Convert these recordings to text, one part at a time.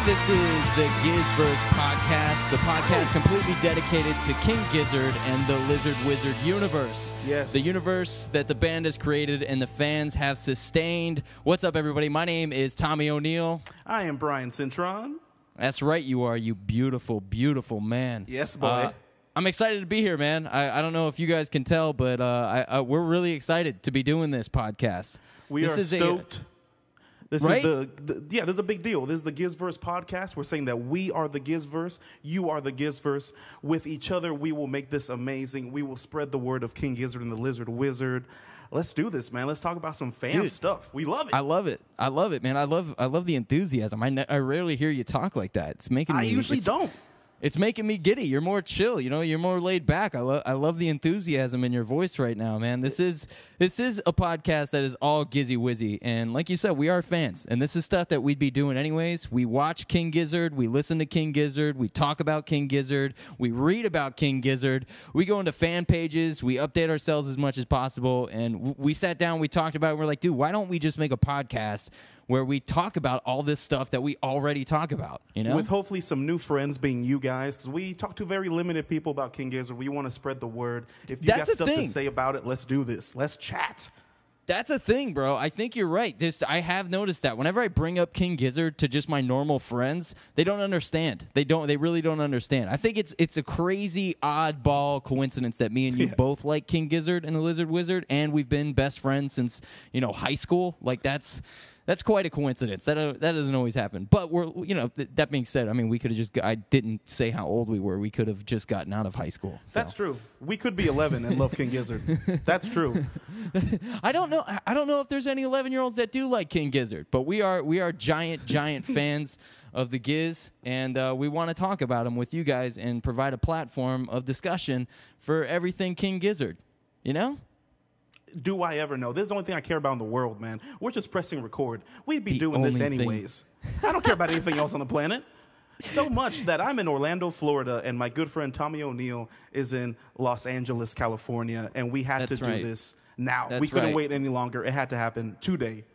This is the GizzVerse podcast, the podcast completely dedicated to King Gizzard and the Lizard Wizard universe. Yes. The universe that the band has created and the fans have sustained. What's up, everybody? My name is Tommy O'Neill. I am Brian Cintron. That's right, you are, you beautiful, beautiful man. Yes, boy. I'm excited to be here, man. I don't know if you guys can tell, but we're really excited to be doing this podcast. We are stoked. This right? is this is a big deal. This is the GizzVerse podcast. We're saying that we are the GizzVerse. You are the GizzVerse. With each other, we will make this amazing. We will spread the word of King Gizzard and the Lizard Wizard. Let's do this, man. Let's talk about some fan stuff. We love it. I love it. I love it, man. I love the enthusiasm. I rarely hear you talk like that. It's making me. I usually don't. It's making me giddy. You're more chill. You know, you're more laid back. I love the enthusiasm in your voice right now, man. This is a podcast that is all gizzy wizzy, and like you said, we are fans, and this is stuff that we'd be doing anyways. We watch King Gizzard, we listen to King Gizzard, we talk about King Gizzard, we read about King Gizzard, we go into fan pages, we update ourselves as much as possible, and we sat down, we talked about it, and we're like, dude, why don't we just make a podcast where we talk about all this stuff that we already talk about, you know? With hopefully some new friends being you guys, because we talk to very limited people about King Gizzard. We want to spread the word. If you got stuff to say about it, let's do this. Let's chat. That's a thing, bro. I think you're right. I have noticed that whenever I bring up King Gizzard to just my normal friends, they don't understand. They really don't understand. I think it's a crazy oddball coincidence that me and you both like King Gizzard and the Lizard Wizard, and we've been best friends since, high school. Like that's quite a coincidence. That doesn't always happen. But that being said, I mean, we could have I didn't say how old we were. We could have just gotten out of high school. So. That's true. We could be 11 and love King Gizzard. That's true. I don't know if there's any 11-year-olds that do like King Gizzard, but we are giant fans of the Giz, and we want to talk about them with you guys and provide a platform of discussion for everything King Gizzard. You know? Do I ever know? This is the only thing I care about in the world, man. We're just pressing record. We'd be doing this anyways. I don't care about anything else on the planet. So much that I'm in Orlando, Florida, and my good friend Tommy O'Neill is in Los Angeles, California, and we had to do this now. We couldn't wait any longer. It had to happen today.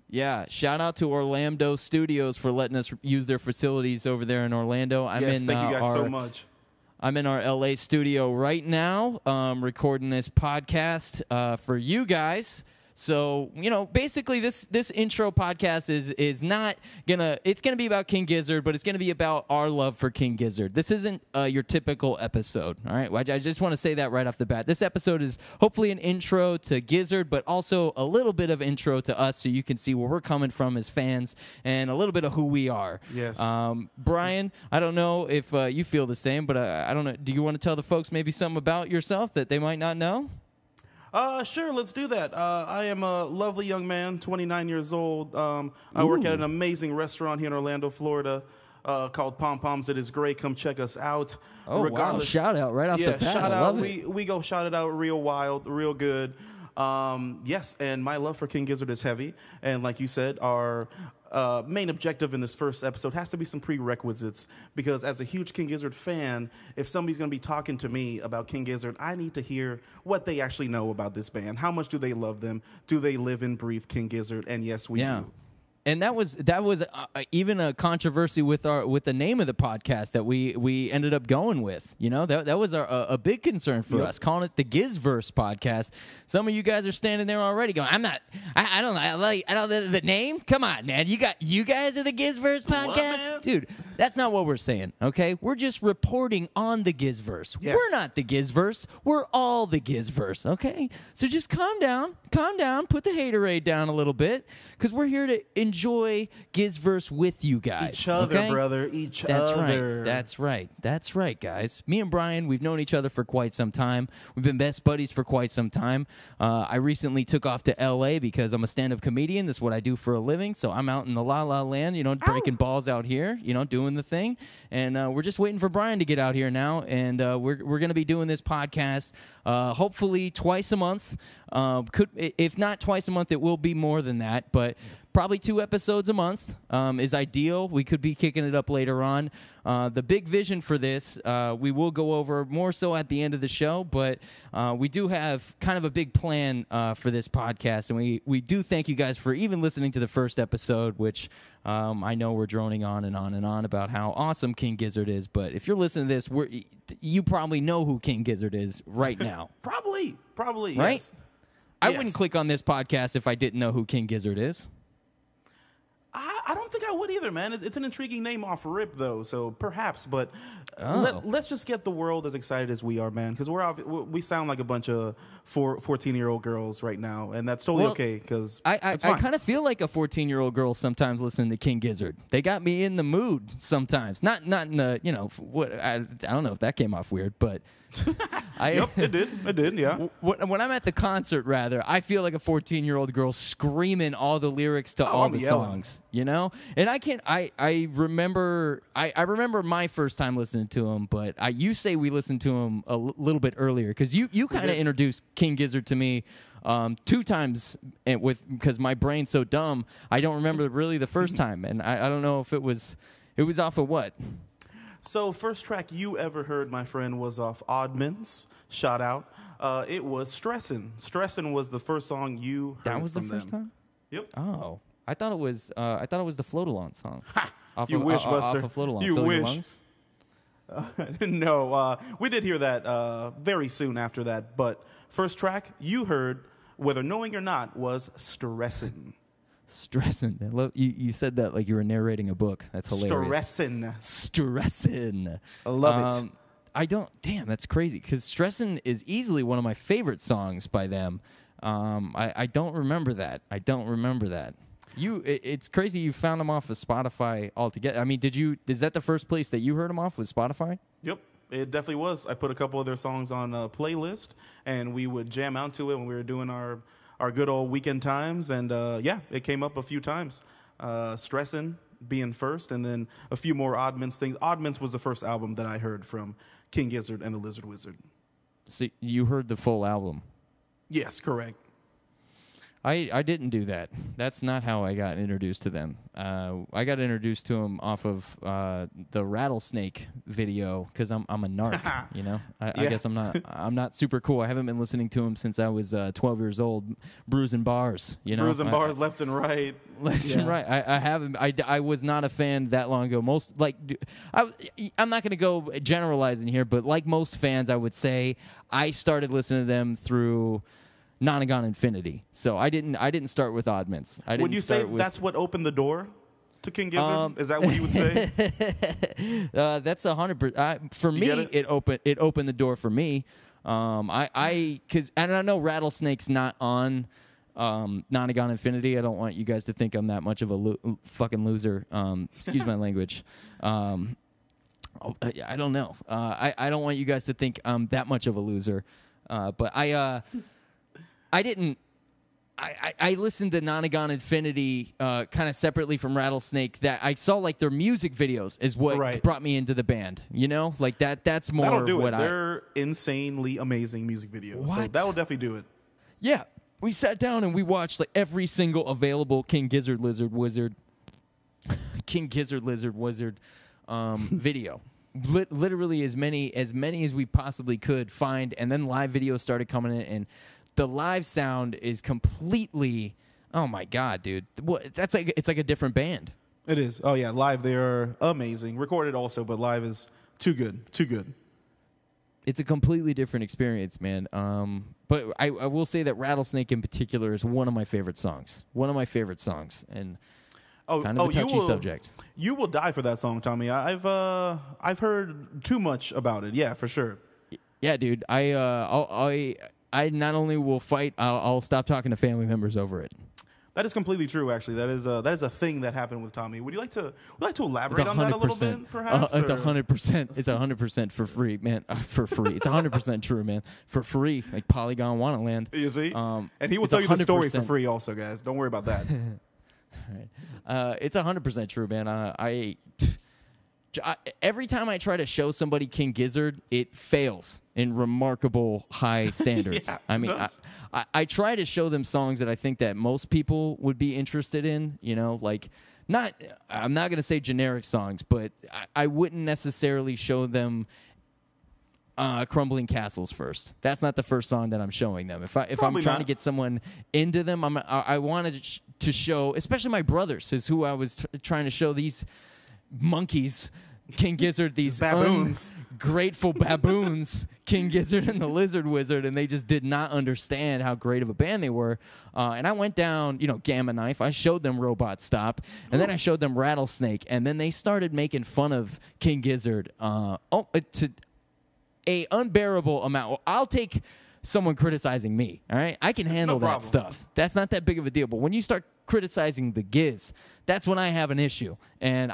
Yeah, shout out to Orlando Studios for letting us use their facilities over there in Orlando. Thank you guys so much. I'm in our LA studio right now, recording this podcast for you guys. So, basically this intro podcast is not it's gonna be about King Gizzard, but it's gonna be about our love for King Gizzard. This isn't your typical episode, all right? I just want to say that right off the bat. This episode is hopefully an intro to Gizzard, but also a little bit of intro to us, so you can see where we're coming from as fans and a little bit of who we are. Yes. Brian, I don't know if you feel the same, but I don't know. Do you want to tell the folks maybe something about yourself that they might not know? Sure, let's do that. I am a lovely young man, 29 years old. I work at an amazing restaurant here in Orlando, Florida, called Pom Poms. It is great. Come check us out. Oh, wow. Shout out right off the bat. Shout I out. love it. We go shout it out real wild, real good. Yes, and my love for King Gizzard is heavy. And like you said, our main objective in this first episode has to be some prerequisites, because as a huge King Gizzard fan, if somebody's going to be talking to me about King Gizzard, I need to hear what they actually know about this band. How much do they love them? Do they live and breathe King Gizzard? And yes, we do. And that was even a controversy with the name of the podcast that we ended up going with. That was a big concern for us, calling it the GizzVerse podcast. Some of you guys are standing there already going, I don't know the name. Come on, man, you guys are the GizzVerse podcast, dude. That's not what we're saying. Okay, we're just reporting on the GizzVerse. Yes. We're not the GizzVerse. We're all the GizzVerse. Okay, so just calm down, put the haterade down a little bit, because we're here to enjoy GizzVerse with you guys. Each other, brother. Each other. That's right, guys. Me and Brian, we've known each other for quite some time. We've been best buddies for quite some time. I recently took off to L.A. because I'm a stand-up comedian. This is what I do for a living. So I'm out in the la-la land, breaking balls out here, doing the thing. And we're just waiting for Brian to get out here now. And we're going to be doing this podcast hopefully twice a month. Could, if not twice a month, it will be more than that, but probably 2 episodes a month is ideal. We could be kicking it up later on. The big vision for this, we will go over more so at the end of the show, but we do have kind of a big plan for this podcast, and we do thank you guys for even listening to the first episode, which I know we're droning on and on and on about how awesome King Gizzard is, but if you're listening to this, you probably know who King Gizzard is right now. Probably, right? Yes. I wouldn't click on this podcast if I didn't know who King Gizzard is. I don't think I would either, man. It's an intriguing name off rip, though, so perhaps. But let's just get the world as excited as we are, man, because we sound like a bunch of 14-year-old girls right now, and that's totally okay. Because I kind of feel like a 14-year-old girl sometimes listening to King Gizzard. They got me in the mood sometimes. Not in the what I don't know if that came off weird, but. Yep, it did, yeah. When I'm at the concert, rather, I feel like a 14-year-old girl screaming all the lyrics to all the songs, And I remember my first time listening to him, but you say we listened to him a little bit earlier, because you kind of introduced King Gizzard to me 2 times, because my brain's so dumb, I don't remember really the first time, and I don't know if it was off of what. So first track you ever heard, my friend, was off Oddmans. Shout out. It was Stressin'. Stressin' was the first song you heard. That was from the first them. time? Yep. Oh. I thought it was the Float-A-Lon song. You wish, Buster. Off of Float-A-Lon. You Fill wish. Your lungs? No, we did hear that very soon after that. But first track you heard, whether knowing or not, was Stressin'. Stressin'. You said that like you were narrating a book. That's hilarious. Stressin'. I love it. Damn, that's crazy, because Stressin' is easily one of my favorite songs by them. I don't remember that. It's crazy you found them off of Spotify altogether. I mean, is that the first place that you heard them off, was Spotify? Yep, it definitely was. I put a couple of their songs on a playlist, and we would jam out to it when we were doing our good old weekend times, and it came up a few times. Stressin' being first, and then a few more Oddmans things. Oddmans was the first album that I heard from King Gizzard and the Lizard Wizard. So you heard the full album? Yes, correct. I didn't do that. That's not how I got introduced to them. I got introduced to them off of the Rattlesnake video, because I'm a narc, I guess I'm not super cool. I haven't been listening to them since I was 12 years old, bruising bars, Bruising bars left and right. Left and right. I haven't. I was not a fan that long ago. I'm not going to go generalizing here, but like most fans, I would say I started listening to them through Nonagon Infinity. So I didn't start with Oddmans. Would you say that's what opened the door to King Gizzard? Is that what you would say? That's 100%. For me, it opened the door for me. And I know Rattlesnake's not on Nonagon Infinity. I don't want you guys to think I'm that much of a fucking loser. Excuse my language. I don't know. I don't want you guys to think I'm that much of a loser. But I didn't. I listened to Nonagon Infinity kind of separately from Rattlesnake. That I saw like their music videos is what brought me into the band. Like that. That's more. That'll do what it. They're insanely amazing music videos. So that will definitely do it. Yeah, we sat down and we watched like every single available King Gizzard Lizard Wizard video. Literally as many as we possibly could find, and then live videos started coming in, and the live sound is completely, oh my god, dude! It's like a different band. It is. Oh yeah, live they are amazing. Recorded also, but live is too good. It's a completely different experience, man. But I will say that Rattlesnake in particular is one of my favorite songs. And kind of a touchy subject. You will die for that song, Tommy. I've heard too much about it. Yeah, for sure. Yeah, dude. I not only will fight, I'll stop talking to family members over it. That is completely true. Actually, that is a thing that happened with Tommy. Would you like to elaborate on that a little bit, perhaps? It's 100%. It's 100% for free, man. For free. It's 100% true, man. For free, like Polygon Wannaland. You see, and he will tell you the story for free, also, guys. Don't worry about that. All right. It's 100% true, man. every time I try to show somebody King Gizzard, it fails in remarkable high standards. Yeah, I mean, I try to show them songs that I think that most people would be interested in, you know, like I'm not going to say generic songs, but I wouldn't necessarily show them Crumbling Castles first. That's not the first song that I'm showing them. If I'm trying to get someone into them, I wanted to show, especially my brothers, is who I was trying to show these monkeys, King Gizzard, these baboons, ungrateful baboons, King Gizzard and the Lizard Wizard, and they just did not understand how great of a band they were. And I went down, Gamma Knife. I showed them Robot Stop, and then I showed them Rattlesnake, and then they started making fun of King Gizzard. To a unbearable amount. I'll take someone criticizing me, all right? I can handle that stuff. That's not that big of a deal. But when you start criticizing the Giz, that's when I have an issue. And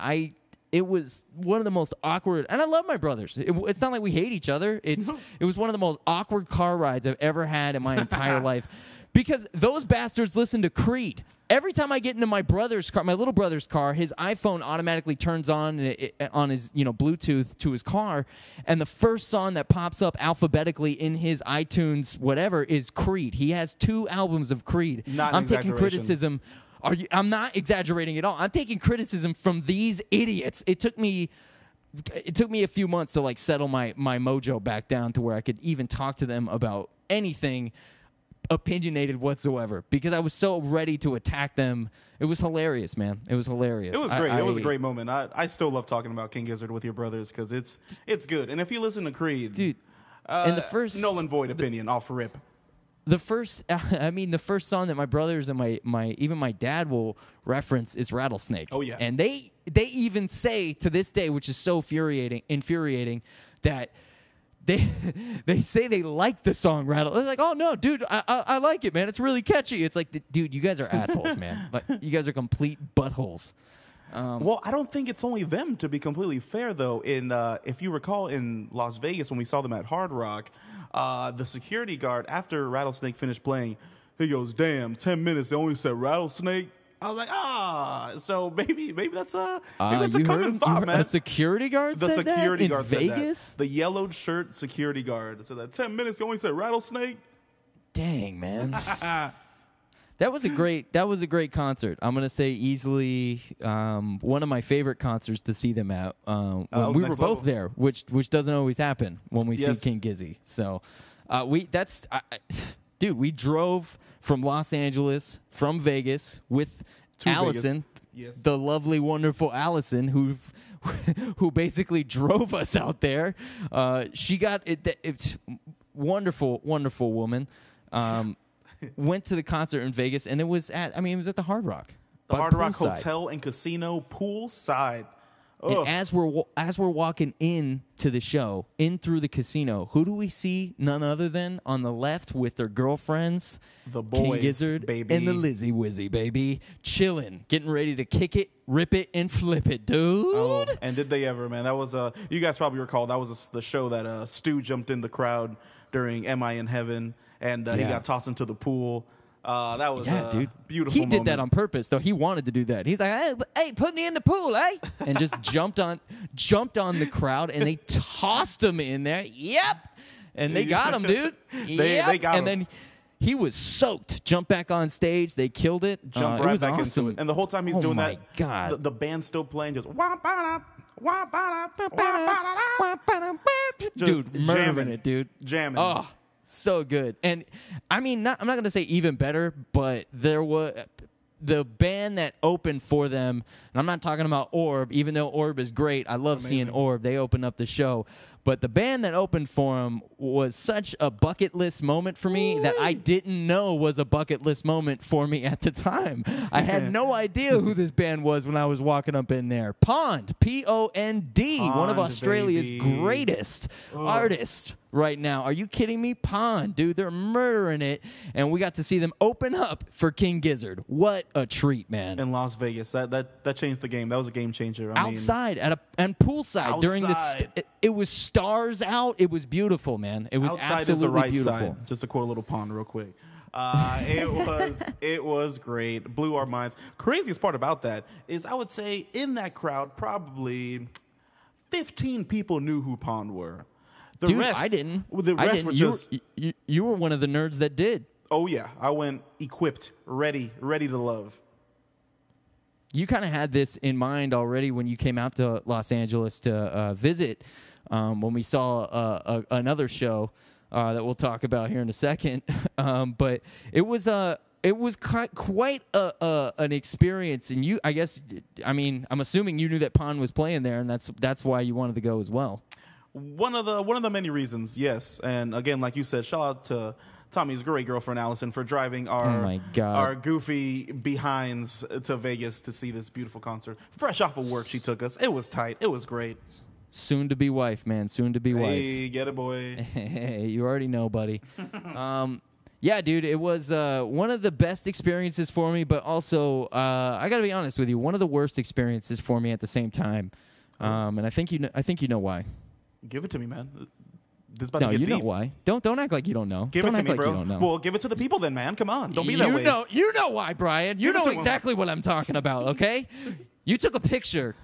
it was one of the most awkward, and I love my brothers. It's not like we hate each other. It was one of the most awkward car rides I've ever had in my entire life, because those bastards listen to Creed. Every time I get into my brother's car, my little brother's car, his iPhone automatically turns on his Bluetooth to his car, and the first song that pops up alphabetically in his iTunes whatever is Creed. He has 2 albums of Creed. I'm taking criticism. I'm not exaggerating at all. I'm taking criticism from these idiots. It took me a few months to settle my mojo back down to where I could even talk to them about anything opinionated whatsoever, because I was so ready to attack them. It was hilarious, man. It was hilarious. It was great. It was a great moment. I still love talking about King Gizzard with your brothers because it's good. And if you listen to Creed, dude, and the first null and void opinion off rip. The first song that my brothers and even my dad will reference is Rattlesnake. Oh yeah, and they even say to this day, which is so infuriating, that they say they like the song Rattle. They're like, oh no, dude, I like it, man. It's really catchy. It's like, dude, you guys are assholes, man. Like, you guys are complete buttholes. Well, I don't think it's only them, to be completely fair, though. If you recall, in Las Vegas when we saw them at Hard Rock, the security guard, after Rattlesnake finished playing, he goes, "Damn, 10 minutes, they only said Rattlesnake." I was like, so maybe that's a common thought, man. A security guard said that? The security guard said Vegas? That. The yellowed shirt security guard said that 10 minutes, they only said Rattlesnake. Dang, man. That was a great concert. I'm gonna say easily one of my favorite concerts to see them at. When we were both there, which doesn't always happen when we see King Gizzy. So dude, we drove from Los Angeles, from Vegas with Allison, the lovely, wonderful Allison, who basically drove us out there. She got it. It's wonderful, wonderful woman. Went to the concert in Vegas, and it was at the Hard Rock. The Hard Rock Hotel and Casino poolside. And as we're walking in to the show, in through the casino, who do we see? None other than on the left with their girlfriends, the boys, King Gizzard, baby, and the Lizzie Wizzy, baby, chilling, getting ready to kick it, rip it, and flip it, dude. Oh, and did they ever, man? That was you guys probably recall that was the show that Stu jumped in the crowd during "Am I in Heaven?" and he got tossed into the pool. That was a beautiful moment. He did that on purpose, though. He wanted to do that. He's like, hey, put me in the pool, eh? And just jumped on the crowd, and they tossed him in there. Yep. And they got him, dude. They got him. And then he was soaked. Jumped back on stage. They killed it. Jumped right back into it. And the whole time he's doing that, God. The band's still playing, just dude, murdering it, dude. Jamming. Oh. So good. And I'm not going to say even better, but there was the band that opened for them, and I'm not talking about Orb, even though Orb is great. I love seeing Orb. They opened up the show. But the band that opened for him was such a bucket list moment for me that I didn't know was a bucket list moment for me at the time. I had no idea who this band was when I was walking up in there. Pond, Pond, one of Australia's greatest artists right now. Are you kidding me? Pond, dude, they're murdering it. And we got to see them open up for King Gizzard. What a treat, man. In Las Vegas. That changed the game. That was a game changer. Outside and poolside during this. It was stars out. It was beautiful, man. It was outside absolutely is the right beautiful. Side. Just to quote a little Pond real quick. It was great. Blew our minds. Craziest part about that is I would say in that crowd probably 15 people knew who Pond were. The Dude, rest, I didn't. The I rest didn't. were just. You were one of the nerds that did. Oh yeah, I went equipped, ready to love. You kind of had this in mind already when you came out to Los Angeles to visit. When we saw another show that we'll talk about here in a second, but it was quite an experience, and I'm assuming you knew that Pond was playing there, and that's why you wanted to go as well. One of the many reasons, yes. And again, like you said, shout out to Tommy's great girlfriend Allison for driving our goofy behinds to Vegas to see this beautiful concert. Fresh off of work, she took us. It was tight. It was great. Soon to be wife, man. Soon to be wife. Hey, get it, boy. Hey, you already know, buddy. Yeah, dude, it was one of the best experiences for me, but also I got to be honest with you, one of the worst experiences for me at the same time. And I think you know why. Give it to me, man. This is about to get deep. No, you know why. Don't act like you don't know. Give don't it to act me, like bro. You don't know. Well, give it to the people then, man. Come on. Don't be that way. You know why, Brian. You know exactly what I'm talking about, okay? You took a picture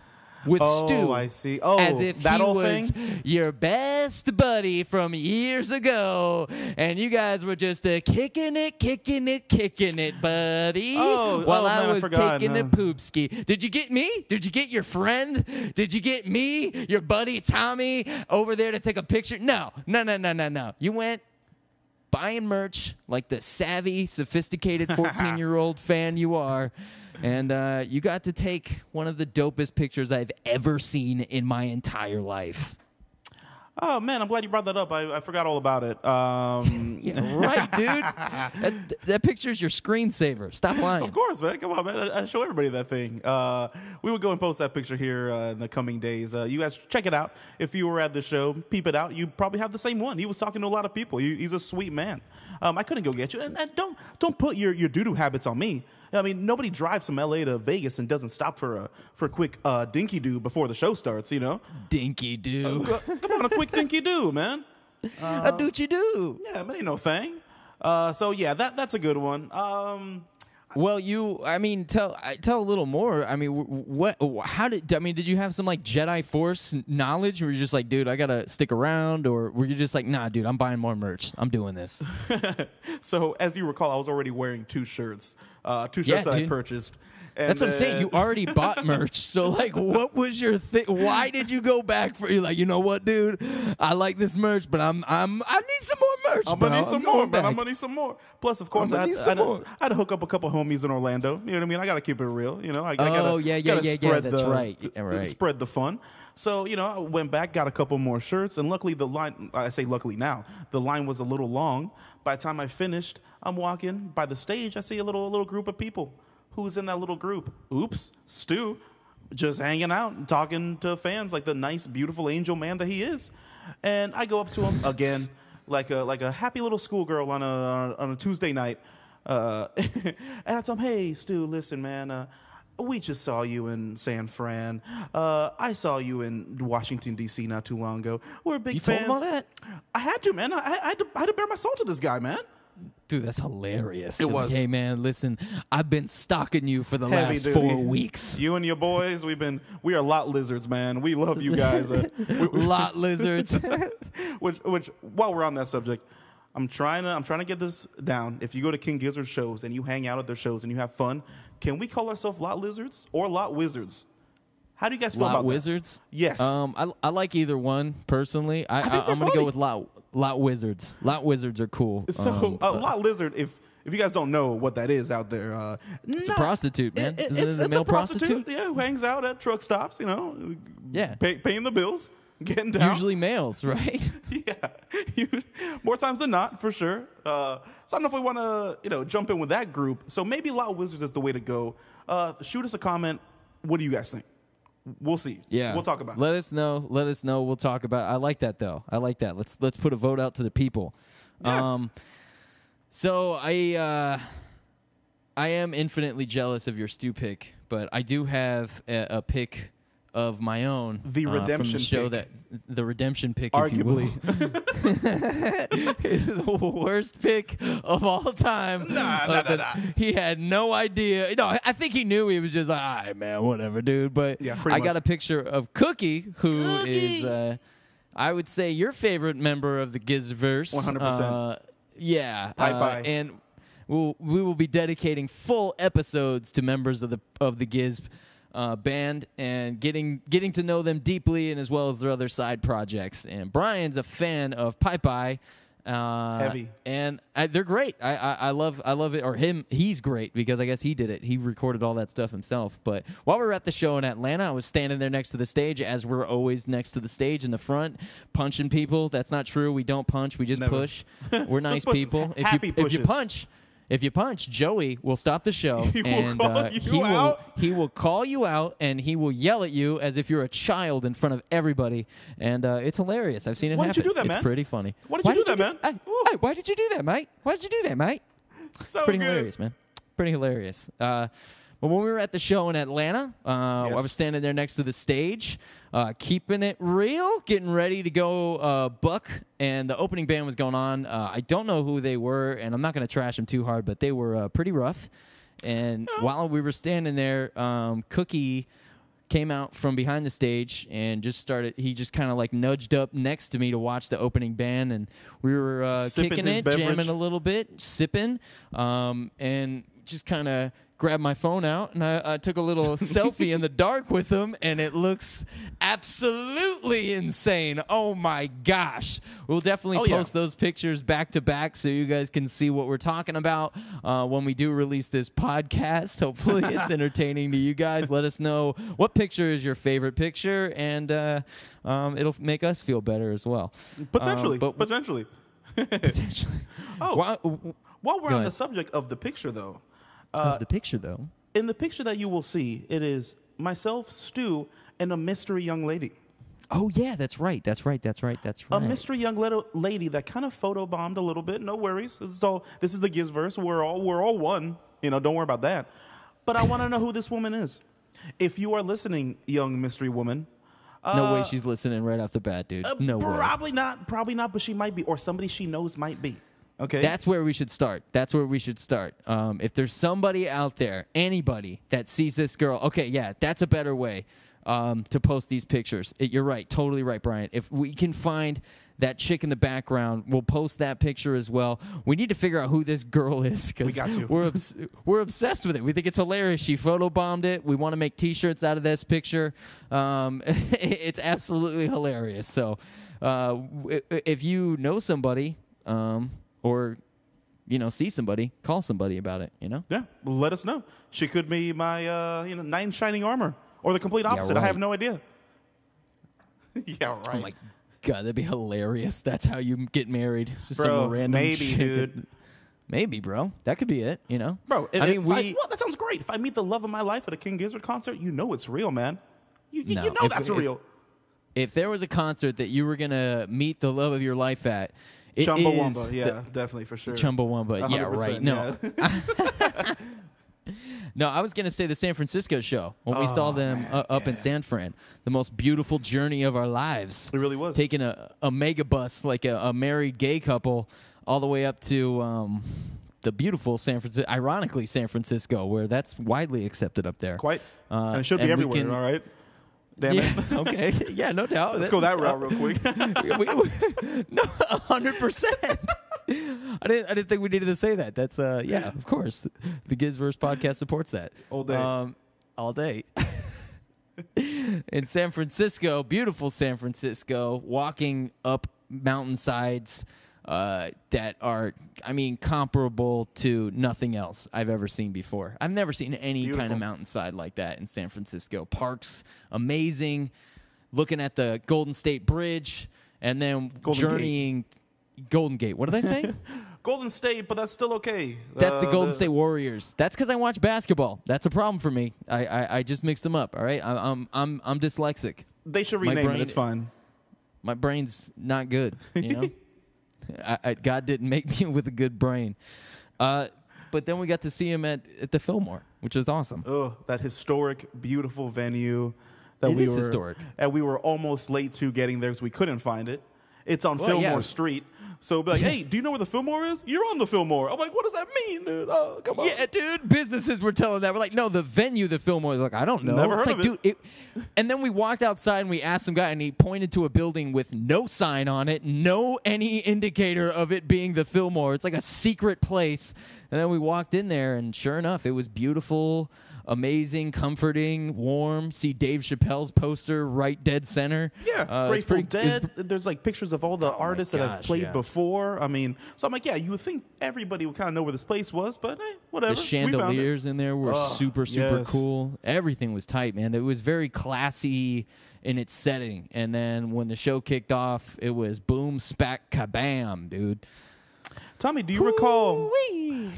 with Stu. Oh, I see. Oh, as if that he old was thing? your best buddy from years ago, and you guys were just kicking it, buddy. While I was taking a poop ski. Did you get me? Did you get your friend? Did you get me, your buddy Tommy, over there to take a picture? No. You went buying merch like the savvy, sophisticated 14-year-old fan you are. And you got to take one of the dopest pictures I've ever seen in my entire life. Oh, man, I'm glad you brought that up. I forgot all about it. Yeah, right, dude. That picture's your screensaver. Stop lying. Of course, man. Come on, man. I show everybody that thing. We would go and post that picture here in the coming days. You guys check it out. If you were at the show, peep it out. You probably have the same one. He was talking to a lot of people. He's a sweet man. I couldn't go get you. And don't put your doo-doo habits on me. I mean, nobody drives from L.A. to Vegas and doesn't stop for a quick dinky do before the show starts, you know? Dinky do. Come on, a quick dinky do, man. A doochie do. Yeah, but ain't no thing. So, yeah, that's a good one. Well, tell a little more. I mean, did you have some like Jedi Force knowledge? Or were you just like, dude, I gotta stick around, or were you just like, nah, dude, I'm buying more merch. I'm doing this. So, as you recall, I was already wearing two shirts that I purchased. And that's what I'm saying. You already bought merch. So, like, what was your thing? Why did you go back for? You're like, you know what, dude? I like this merch, but I need some more merch. I'm gonna need some more, man. I'm gonna need some more. Plus, of course, I had to hook up a couple homies in Orlando. You know what I mean? I gotta keep it real. You know, I gotta That's right. Spread the fun. So, you know, I went back, got a couple more shirts, and luckily the line, I say luckily now, the line was a little long. By the time I finished, I'm walking by the stage, I see a little group of people. Who's in that little group? Oops, Stu, just hanging out and talking to fans like the nice, beautiful angel man that he is. And I go up to him again, like a happy little schoolgirl on a Tuesday night. And I tell him, hey, Stu, listen, man, we just saw you in San Fran. I saw you in Washington, D.C. not too long ago. We're big fans. You told him all that? I had to, man. I had to bear my soul to this guy, man. Dude, that's hilarious. It was. Hey, man, listen, I've been stalking you for the last 4 weeks. You and your boys, we are lot lizards, man. We love you guys. Lot lizards. which, while we're on that subject, I'm trying to get this down. If you go to King Gizzard shows and you hang out at their shows and you have fun, can we call ourselves lot lizards or lot wizards? How do you guys feel about wizards? That? Yes. I like either one personally. I'm gonna go with lot wizards. Lot wizards are cool. So lot lizard, if you guys don't know what that is out there, it's a prostitute, man. It's a male prostitute? Yeah, who hangs out at truck stops, you know. Yeah. Paying the bills, getting down. Usually males, right? Yeah. More times than not, for sure. So I don't know if we want to, jump in with that group. So maybe lot wizards is the way to go. Shoot us a comment. What do you guys think? We'll see. Yeah, we'll talk about it. Let us know. We'll talk about it. I like that, though. I like that. Let's put a vote out to the people. Yeah. So I am infinitely jealous of your Stu pick, but I do have a pick of my own. The redemption from the show pick. The redemption pick, Arguably. if you will. The worst pick of all time. Nah. He had no idea. No, I think he knew. He was just like, all right, man, whatever, dude. But Yeah, I pretty got much. a picture of Cookie, who is, I would say, your favorite member of the GizzVerse. 100%. Yeah. Bye. And we will be dedicating full episodes to members of the Giz band and getting to know them deeply, and as well as their other side projects. And Brian's a fan of Pi. Heavy. And they're great. I love it. Or him, he's great because I guess he did it. He recorded all that stuff himself. But while we were at the show in Atlanta, I was standing there next to the stage, as we're always next to the stage in the front, punching people. That's not true. We don't punch. We just Never. push. We're nice push. people. Happy pushes. If you punch, Joey will stop the show, He will and call you out? he will call you out, and he will yell at you as if you're a child in front of everybody, and it's hilarious. I've seen it Why happen. did you do that, man? It's pretty funny. Why did you do that, man? Hey, why did you do that, mate? Why did you do that, mate? So It's pretty good. hilarious, man. Pretty hilarious. But when we were at the show in Atlanta, I was standing there next to the stage, keeping it real, getting ready to go buck, and the opening band was going on. I don't know who they were, and I'm not going to trash them too hard, but they were pretty rough. And while we were standing there, Cookie came out from behind the stage and he just kind of like nudged up next to me to watch the opening band, and we were Sipping kicking his it, beverage. jamming a little bit, sipping, and just kind of grabbed my phone out, and I took a little selfie in the dark with him, and it looks absolutely insane. Oh my gosh. We'll definitely post those pictures back to back so you guys can see what we're talking about when we do release this podcast. Hopefully it's entertaining to you guys. Let us know what picture is your favorite picture, and it'll make us feel better as well. Potentially. Potentially. While we're on ahead. the subject of the picture, though. The picture, though. In the picture that you will see, it is myself, Stu, and a mystery young lady. Oh, yeah, that's right. A mystery young lady that kind of photobombed a little bit. No worries. This is the GizzVerse. We're all one. Don't worry about that. But I want to know who this woman is. If you are listening, young mystery woman. No way she's listening right off the bat, dude. No way. Probably not, but she might be. Or somebody she knows might be. Okay. That's where we should start. If there's somebody out there, anybody that sees this girl, okay, yeah, that's a better way to post these pictures. You're right. Totally right, Brian. If we can find that chick in the background, we'll post that picture as well. We need to figure out who this girl is, because we're obsessed with it. We think it's hilarious. She photobombed it. We want to make T-shirts out of this picture. It's absolutely hilarious. So if you know somebody, or see somebody, call somebody about it. Yeah, let us know. She could be my knight in shining armor, or the complete opposite. right. I have no idea. Yeah, right. Oh my God, that'd be hilarious. That's how you get married. Just Bro, some random maybe, chick dude. Maybe, bro. That could be it. Bro, that sounds great. If I meet the love of my life at a King Gizzard concert, it's real, man. You know that's real. If there was a concert that you were gonna meet the love of your life at, it Chumbawamba, is yeah, definitely for sure. Chumbawamba, yeah, right. No, yeah. no, I was gonna say the San Francisco show when we saw them up in San Fran. The most beautiful journey of our lives. It really was. Taking a mega bus like a married gay couple all the way up to the beautiful San Francisco, where that's widely accepted up there. Quite. And it should be everywhere, all right? Damn it. Okay. Yeah, no doubt. Let's go that route real quick. No, 100%. I didn't think we needed to say that. That's yeah, of course. The GizzVerse podcast supports that All day. All day. In San Francisco, beautiful San Francisco, walking up mountainsides that are, comparable to nothing else I've ever seen before. I've never seen any kind of mountainside like that in San Francisco. Parks, amazing. Looking at the Golden State Bridge, and then journeying. Golden Gate. What did I say? Golden State, but that's still okay. That's the Golden State Warriors. That's because I watch basketball. That's a problem for me. I just mixed them up. All right, I'm dyslexic. They should rename it. It's fine. My brain's not good. God didn't make me with a good brain. But then we got to see him at the Fillmore, which was awesome. Oh, that historic, beautiful venue. that It we is were historic. and we were almost late to getting there because we couldn't find it. It's on Fillmore Street. So it'll be like, hey, do you know where the Fillmore is? You're on the Fillmore. I'm like, what does that mean, dude? Oh, come on. Yeah, dude. Businesses were telling that. We're like, no, the venue, the Fillmore. They're like, I don't know. Never it's heard like, of it. dude. And then we walked outside and we asked some guy, and he pointed to a building with no sign on it, no any indicator of it being the Fillmore. It's like a secret place. And then we walked in there, and sure enough, it was beautiful, amazing, comforting, warm. See Dave Chappelle's poster right dead center. Yeah, Grateful Dead. There's like pictures of all the artists that have played before. I mean, so I'm like, yeah, you would think everybody would kind of know where this place was, but hey, whatever. The chandeliers in there were super cool. Everything was tight, man. It was very classy in its setting. And then when the show kicked off, it was boom, spack, kabam, dude. Tommy, do you recall?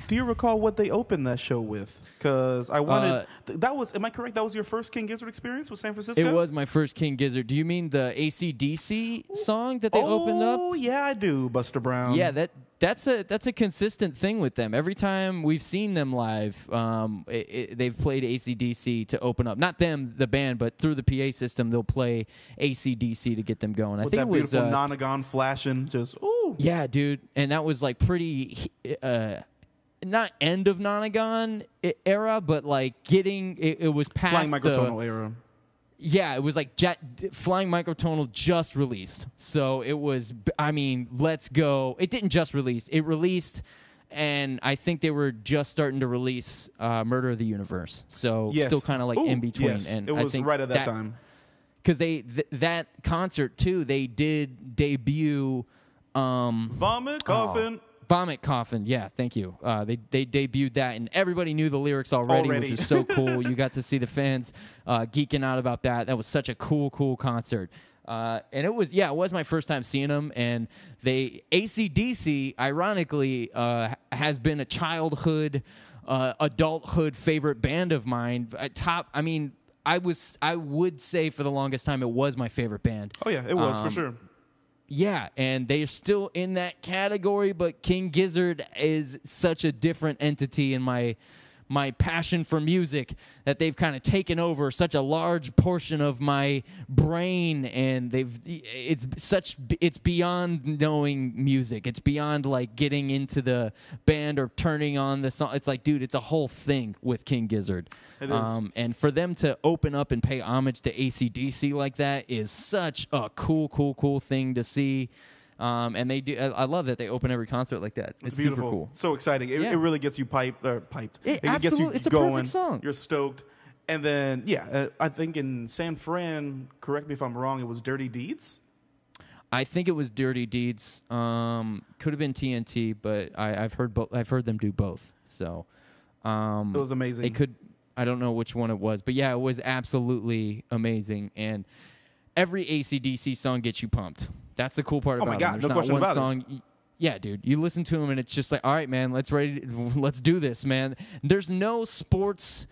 Do you recall what they opened that show with? Because I wanted that was. Am I correct? That was your first King Gizzard experience with San Francisco. It was my first King Gizzard. Do you mean the AC/DC song that they opened up? Oh yeah, I do, Buster Brown. Yeah, that's a consistent thing with them. Every time we've seen them live, they've played AC/DC to open up. Not them, the band, but through the PA system, they'll play AC/DC to get them going. With I think that it was beautiful nonagon flashing, just ooh. Yeah, dude, and that was like pretty. Not end of Nonagon era, but like getting it was past Flying Microtonal era. Yeah, it was like Flying Microtonal just released. So it was, I mean, let's go. It didn't just release. It released, and I think they were just starting to release Murder of the Universe. So still kind of like in between. Yes. And it was I think right at that time. Because that concert, too, they did debut... Vomit Coffin. Vomit Coffin, yeah, thank you. They debuted that, and everybody knew the lyrics already. Which was so cool. You got to see the fans geeking out about that. That was such a cool concert. And it was my first time seeing them. And AC/DC, ironically, has been a childhood, adulthood favorite band of mine. I would say for the longest time it was my favorite band. Oh yeah, it was for sure. Yeah, and they're still in that category, but King Gizzard is such a different entity in my passion for music that they've kind of taken over such a large portion of my brain, and it's beyond knowing music. It's beyond like getting into the band or turning on the song. It's like, dude, it's a whole thing with King Gizzard. It is. And for them to open up and pay homage to AC/DC like that is such a cool thing to see. And they do. I love that they open every concert like that. It's beautiful. Super cool. So exciting. It really gets you piped. It gets you it's going. A perfect song. You're stoked. And then, I think in San Fran, correct me if I'm wrong, it was Dirty Deeds? I think it was Dirty Deeds. Could have been TNT, but I've heard them do both. So it was amazing. It could. I don't know which one it was, but yeah, it was absolutely amazing. And every AC/DC song gets you pumped. That's the cool part about it. Oh my God, There's no question about it. Yeah, dude, you listen to them and it's just like, all right, man, let's do this, man. There's no sports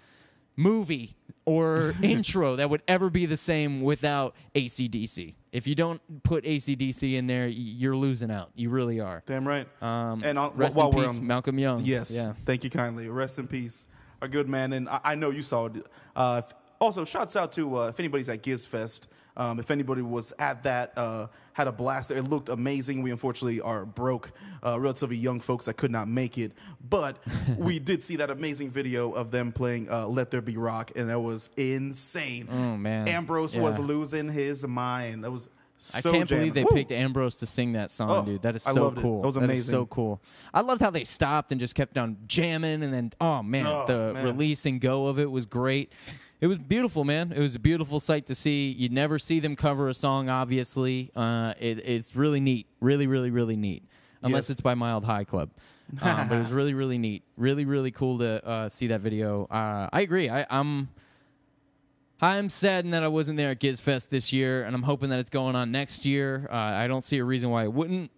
movie or intro that would ever be the same without AC/DC. If you don't put AC/DC in there, you're losing out. You really are. Damn right. And rest in peace, Malcolm Young. Yes. Yeah. Thank you kindly. Rest in peace. A good man. And I know you saw it. Also, shouts out to if anybody's at GizzFest. If anybody was at that, had a blast. It looked amazing. We unfortunately are broke, relatively young folks that could not make it. But we did see that amazing video of them playing Let There Be Rock, and that was insane. Oh, man. Ambrose was losing his mind. That was so I can't believe they Woo! Picked Ambrose to sing that song, dude. That is so loved cool. It. That was amazing. That is so cool. I loved how they stopped and just kept on jamming, and then, the release and go of it was great. It was beautiful, man. It was a beautiful sight to see. You'd never see them cover a song, obviously. It's really neat. Really, really, really neat. Unless it's by Mild High Club. But it was really, really neat. Really, really cool to see that video. I agree. I'm saddened that I wasn't there at GizzFest this year, and I'm hoping that it's going on next year. I don't see a reason why it wouldn't,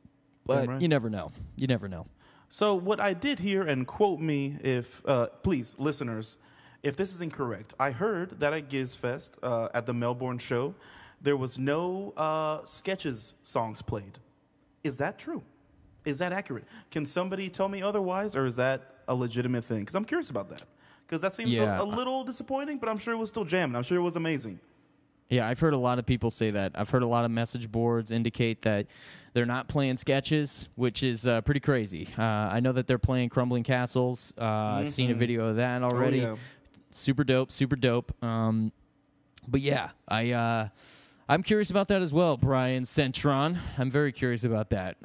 but you never know. You never know. So what I did here, and quote me if, please, listeners, if this is incorrect, I heard that at GizzFest, at the Melbourne show, there was no Sketches songs played. Is that true? Is that accurate? Can somebody tell me otherwise, or is that a legitimate thing? Because I'm curious about that. Because that seems a little disappointing, but I'm sure it was still jamming. I'm sure it was amazing. Yeah, I've heard a lot of people say that. I've heard a lot of message boards indicate that they're not playing sketches, which is pretty crazy. I know that they're playing Crumbling Castles. I've seen a video of that already. Oh, yeah. Super dope, super dope. But yeah, I'm curious about that as well, Brian Centron. I'm very curious about that.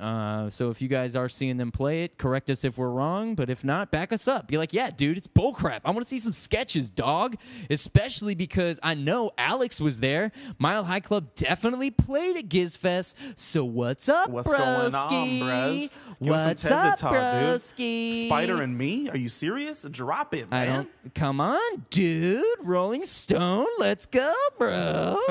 So if you guys are seeing them play it, correct us if we're wrong. But if not, back us up. Be like, yeah, dude, it's bullcrap. I want to see some sketches, dog. Especially because I know Alex was there. Mile High Club definitely played at GizzFest. So what's up, What's broski? going on, bruz? Give us What's some Tezza up, talk, broski? dude. Spider and me? Are you serious? Drop it, man. I don't. Come on, dude. Rolling Stone. Let's go, bro.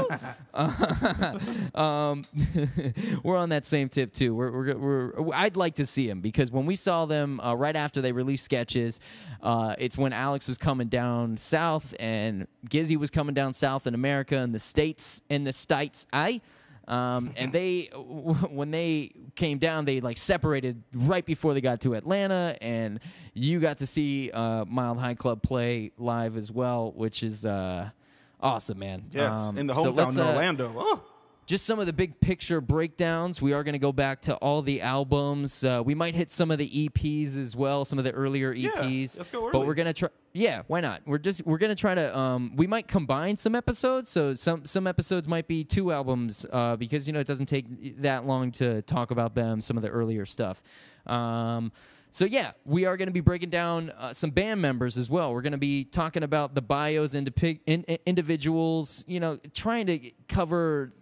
We're on that same tip too. I'd like to see him because when we saw them right after they released sketches, it's when Alex was coming down south and Gizzy was coming down south in America and the states. And they, when they came down, they like separated right before they got to Atlanta, and you got to see Mile High Club play live as well, which is awesome, man. Yes, in the hometown in Orlando. Oh. Just some of the big picture breakdowns. We are going to go back to all the albums. We might hit some of the EPs as well, some of the earlier EPs. Yeah, let's go early. But we're going to try. Yeah, why not? We're going to try to. We might combine some episodes. So some episodes might be 2 albums because it doesn't take that long to talk about them. Some of the earlier stuff. So yeah, we are going to be breaking down some band members as well. We're going to be talking about the bios into individuals. Trying to cover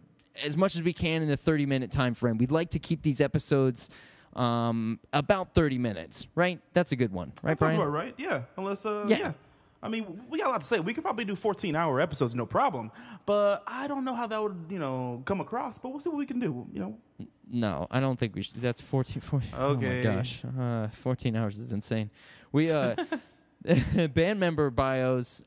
as much as we can in a 30-minute time frame. We'd like to keep these episodes about 30 minutes, right? That's a good one, right, Brian? That's about right, yeah. Unless, yeah. I mean, we got a lot to say. We could probably do 14-hour episodes, no problem. But I don't know how that would, come across. But we'll see what we can do, No, I don't think we should. That's 14. Okay. Oh, my gosh. 14 hours is insane. We, band member bios,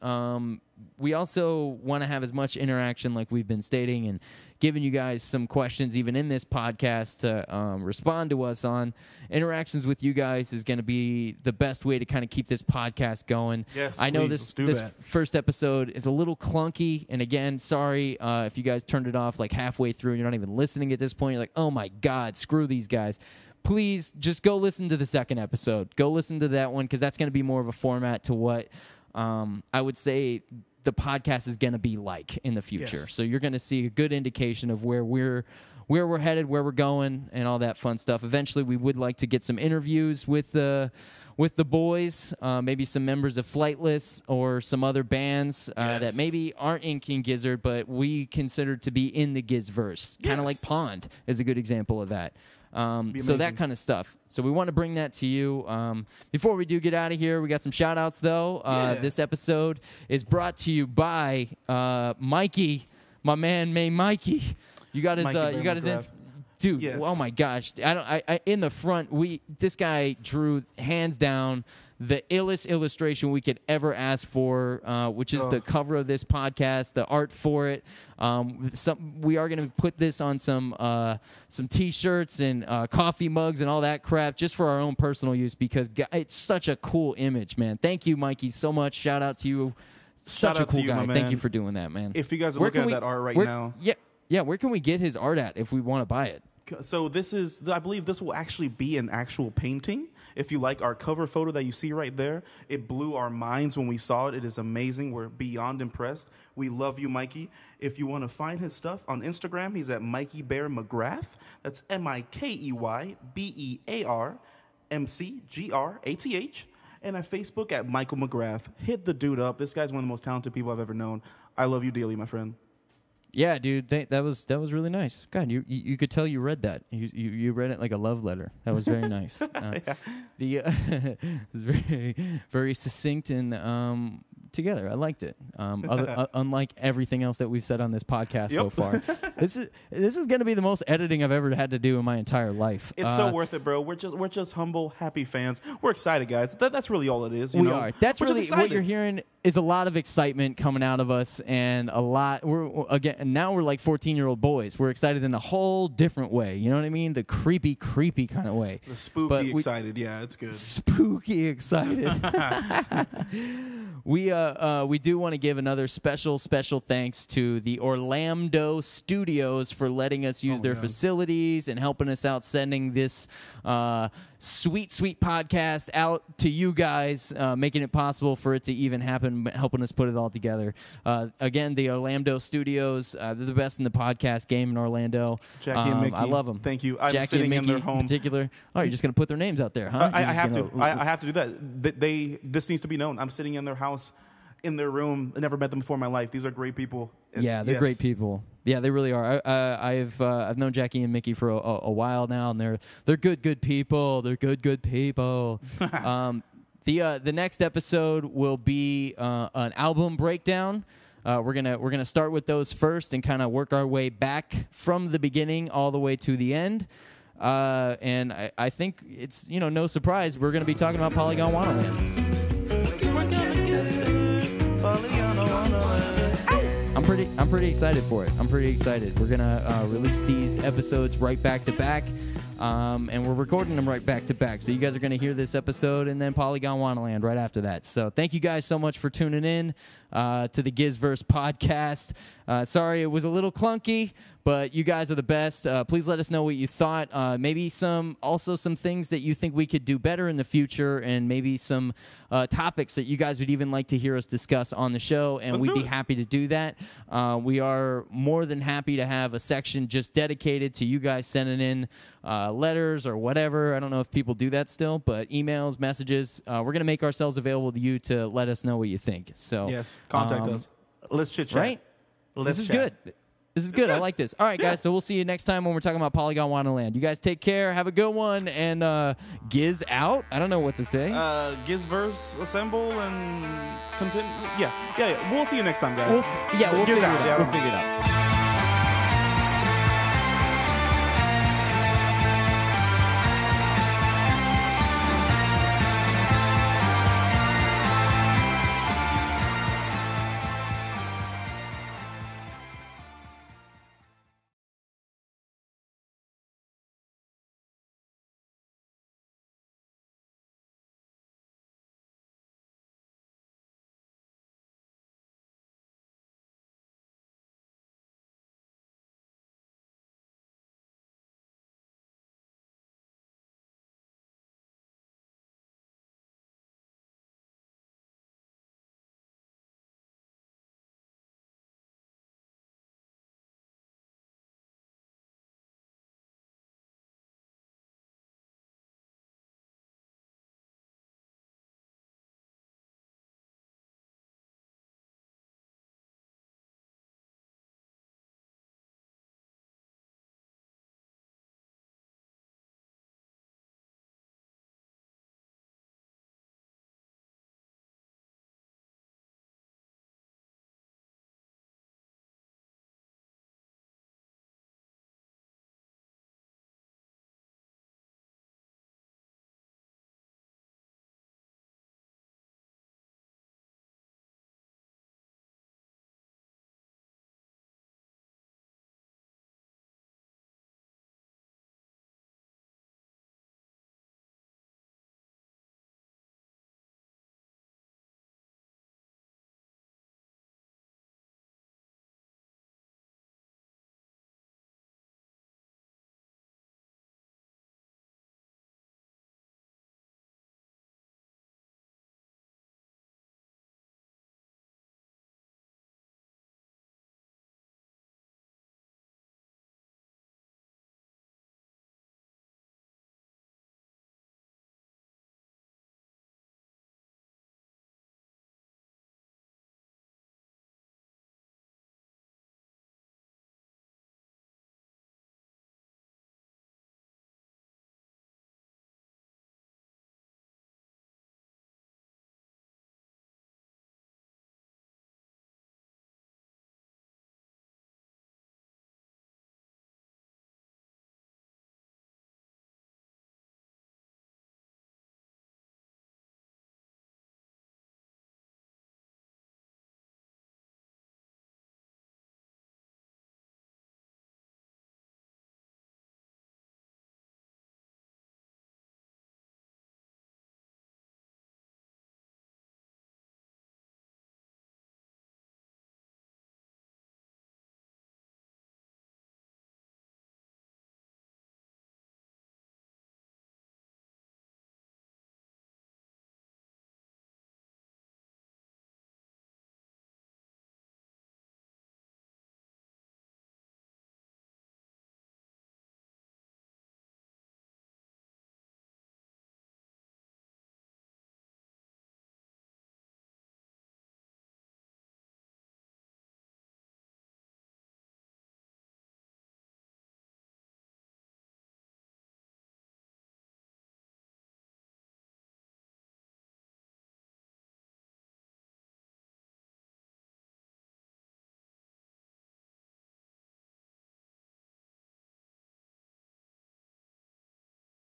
we also want to have as much interaction like we've been stating and giving you guys some questions even in this podcast to respond to us on. Interactions with you guys is going to be the best way to kind of keep this podcast going. Yes, I know please, this first episode is a little clunky, and again, sorry if you guys turned it off like halfway through and you're not even listening at this point. You're like, oh my God, screw these guys. Please just go listen to the second episode. Go listen to that one because that's going to be more of a format to what I would say the podcast is going to be like in the future. Yes. So you're going to see a good indication of where we're headed, where we're going, and all that fun stuff. Eventually, we would like to get some interviews with the boys, maybe some members of Flightless or some other bands that maybe aren't in King Gizzard, but we consider to be in the GizzVerse. Kind of like Pond is a good example of that. So that kind of stuff. So we want to bring that to you. Before we do get out of here, we got some shout outs though. This episode is brought to you by Mikey, my man, Mikey. You got his dude. Yes. Oh my gosh. I in the front, this guy drew hands down the illest illustration we could ever ask for, which is the cover of this podcast, the art for it. We are going to put this on some T-shirts and coffee mugs and all that crap just for our own personal use because it's such a cool image, man. Thank you, Mikey, so much. Shout out to you. Such a cool guy. Thank you for doing that, man. If you guys are looking at that art right now. Yeah, where can we get his art at if we want to buy it? So I believe this will actually be an actual painting. If you like our cover photo that you see right there, it blew our minds when we saw it. It is amazing. We're beyond impressed. We love you, Mikey. If you want to find his stuff on Instagram, he's at Mikey Bear McGrath. That's MikeyBearMcGrath. And at Facebook at Michael McGrath. Hit the dude up. This guy's one of the most talented people I've ever known. I love you dearly, my friend. Yeah, dude, that was really nice. God, you could tell you read that. You read it like a love letter. That was very nice. It was very very succinct and together. I liked it. Unlike everything else that we've said on this podcast so far, this is going to be the most editing I've ever had to do in my entire life. It's so worth it, bro. We're just humble, happy fans. We're excited, guys. That's really all it is. We are. That's really what you're hearing. Is a lot of excitement coming out of us, and a lot. Now we're like 14-year-old boys. We're excited in a whole different way. You know what I mean? The creepy kind of way. The spooky excited. Yeah, it's good. Spooky excited. we do want to give another special thanks to the Orlando Studios for letting us use their facilities and helping us out, sending this sweet podcast out to you guys, making it possible for it to even happen, helping us put it all together. Again, the Orlando Studios, they're the best in the podcast game in Orlando. Jackie and Mickey, I love them. Thank you. I'm Jackie sitting and Mickey in their home. In particular. Oh, you're just going to put their names out there, huh? I have to. I have to do that. This needs to be known. I'm sitting in their house, in their room. I never met them before in my life. These are great people. Yeah, they're great people. Yeah, they really are. I've known Jackie and Mickey for a while now, and they're good people. They're good people. The next episode will be an album breakdown. We're gonna start with those first and kind of work our way back from the beginning all the way to the end. And I think it's no surprise we're gonna be talking about Polygon Wonderland. I'm pretty excited for it. I'm pretty excited. We're gonna release these episodes right back to back. And we're recording them right back to back. So you guys are going to hear this episode and then Polygon Wonderland right after that. So thank you guys so much for tuning in to the GizzVerse podcast. Sorry it was a little clunky, but you guys are the best. Please let us know what you thought. Maybe some things that you think we could do better in the future, and maybe some topics that you guys would even like to hear us discuss on the show, and we'd be happy to do that. We are more than happy to have a section just dedicated to you guys sending in letters or whatever. I don't know if people do that still, but emails, messages. We're going to make ourselves available to you to let us know what you think. So yes, contact us. Let's chit chat. Right? This is good. This is good. I like this. All right, guys. So we'll see you next time when we're talking about Polygon Wonderland. You guys take care. Have a good one. And Giz out. I don't know what to say. GizzVerse assemble and continue. Yeah. We'll see you next time, guys. We'll figure it out. We'll figure it out.